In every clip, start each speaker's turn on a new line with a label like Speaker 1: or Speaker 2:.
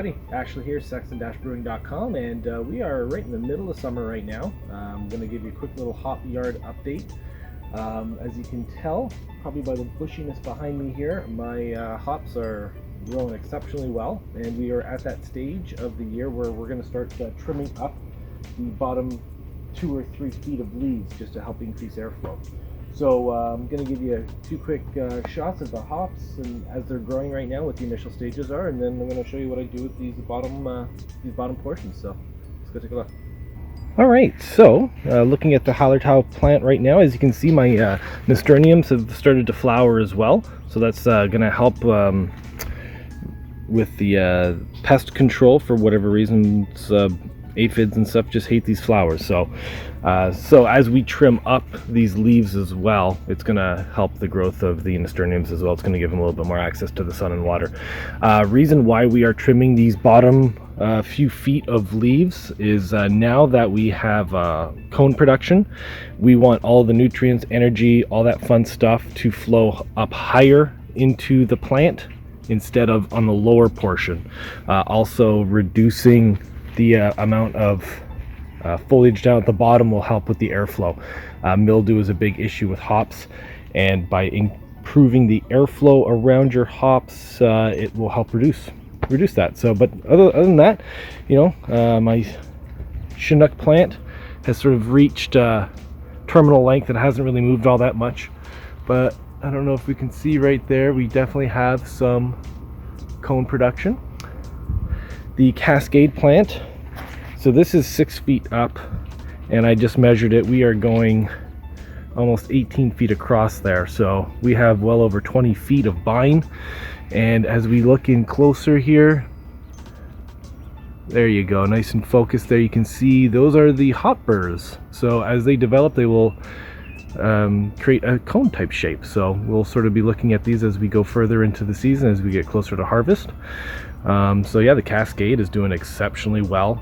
Speaker 1: everybody, Ashley here, Sexton-Brewing.com, and we are right in the middle of summer right now. I'm going to give you a quick little hop yard update. As you can tell, probably by the bushiness behind me here, my hops are growing exceptionally well, and we are at that stage of the year where we're going to start trimming up the bottom 2 or 3 feet of leaves just to help increase airflow. So I'm going to give you 2 quick shots of the hops and as they're growing right now, what the initial stages are, and then I'm going to show you what I do with these bottom portions. So let's go take a look. All right, so looking at the Hallertau plant right now, as you can see, my nasturtiums have started to flower as well. So that's going to help with the pest control. For whatever reasons, aphids and stuff just hate these flowers. So as we trim up these leaves as well, it's going to help the growth of the nasturtiums as well. It's going to give them a little bit more access to the sun and water. Reason why we are trimming these bottom few feet of leaves is now that we have cone production, we want all the nutrients, energy, all that fun stuff to flow up higher into the plant instead of on the lower portion. Also reducing the amount of foliage down at the bottom will help with the airflow. Mildew is a big issue with hops, and by improving the airflow around your hops, it will help reduce that. So, but other than that, you know, my Chinook plant has sort of reached terminal length. It hasn't really moved all that much, but I don't know if we can see right there, we definitely have some cone production. The Cascade plant, so this is 6 feet up, and I just measured it. We are going almost 18 feet across there, so we have well over 20 feet of vine. And as we look in closer here, there you go, nice and focused there, you can see those are the hop burrs. So as they develop, they will create a cone type shape. So we'll sort of be looking at these as we go further into the season, as we get closer to harvest. So yeah, the Cascade is doing exceptionally well.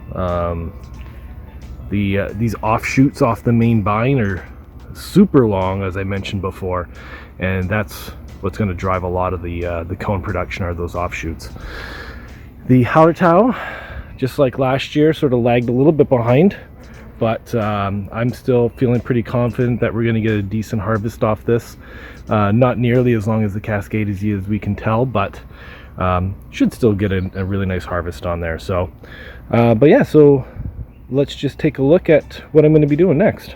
Speaker 1: These offshoots off the main vine are super long, as I mentioned before, and that's what's going to drive a lot of the cone production, are those offshoots. The Hallertau, just like last year, sort of lagged a little bit behind, but I'm still feeling pretty confident that we're going to get a decent harvest off this. Not nearly as long as the Cascade as we can tell, but should still get a really nice harvest on there. So but yeah, so let's just take a look at what I'm going to be doing next.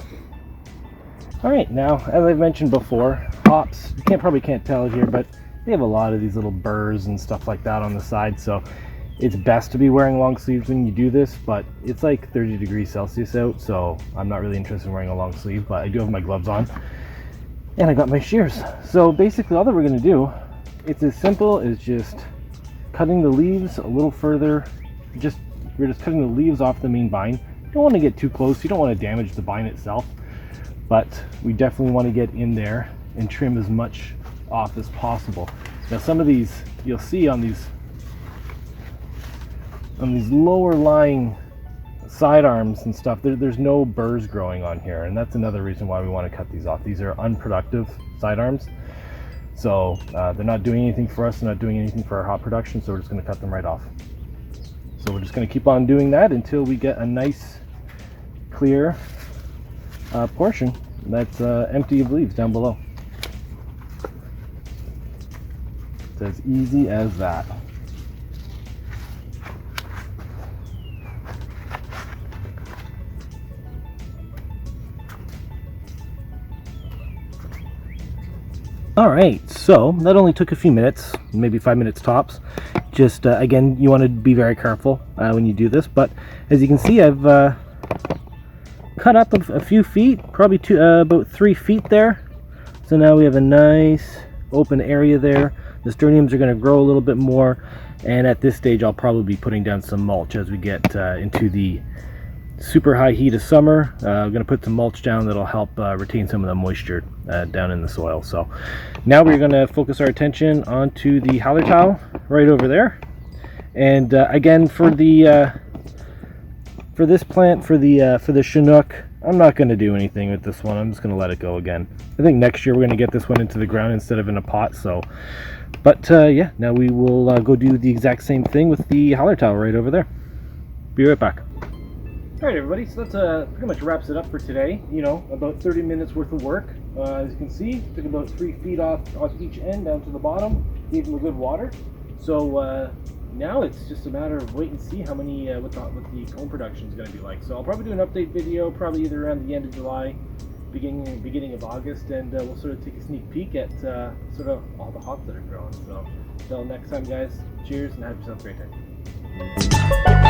Speaker 1: All right, now as I've mentioned before, hops, you probably can't tell it here, but they have a lot of these little burrs and stuff like that on the side. So it's best to be wearing long sleeves when you do this, but it's like 30 degrees Celsius out, so I'm not really interested in wearing a long sleeve, but I do have my gloves on and I got my shears. So basically all that we're going to do, it's as simple as just cutting the leaves a little further. We're just cutting the leaves off the main vine. You don't want to get too close, you don't want to damage the vine itself, but we definitely want to get in there and trim as much off as possible. Now some of these you'll see on these lower lying side arms and stuff, there's no burrs growing on here, and that's another reason why we want to cut these off. These are unproductive side arms, so they're not doing anything for us, they're not doing anything for our hop production, so we're just going to cut them right off. So we're just going to keep on doing that until we get a nice clear portion that's empty of leaves down below. It's as easy as that. All right, so that only took a few minutes, maybe 5 minutes tops. Just again, you want to be very careful when you do this, but as you can see, I've cut up a few feet, probably about 3 feet there. So now we have a nice open area there. The nasturtiums are going to grow a little bit more, and at this stage I'll probably be putting down some mulch as we get into the super high heat of summer. I'm going to put some mulch down that'll help retain some of the moisture down in the soil. So now we're going to focus our attention onto the Hallertau right over there. And again, for this plant, for the Chinook, I'm not going to do anything with this one. I'm just going to let it go again. I think next year we're going to get this one into the ground instead of in a pot. So, but yeah, now we will go do the exact same thing with the howler towel right over there. Be right back. All right, everybody. So that's pretty much wraps it up for today. You know, about 30 minutes worth of work. As you can see, took about 3 feet off each end down to the bottom. Gave them a good water. So now it's just a matter of wait and see how many what the comb production is going to be like. So I'll probably do an update video, probably either around the end of July, beginning of August, and we'll sort of take a sneak peek at sort of all the hops that are growing. So until next time, guys, cheers and have yourself a great day.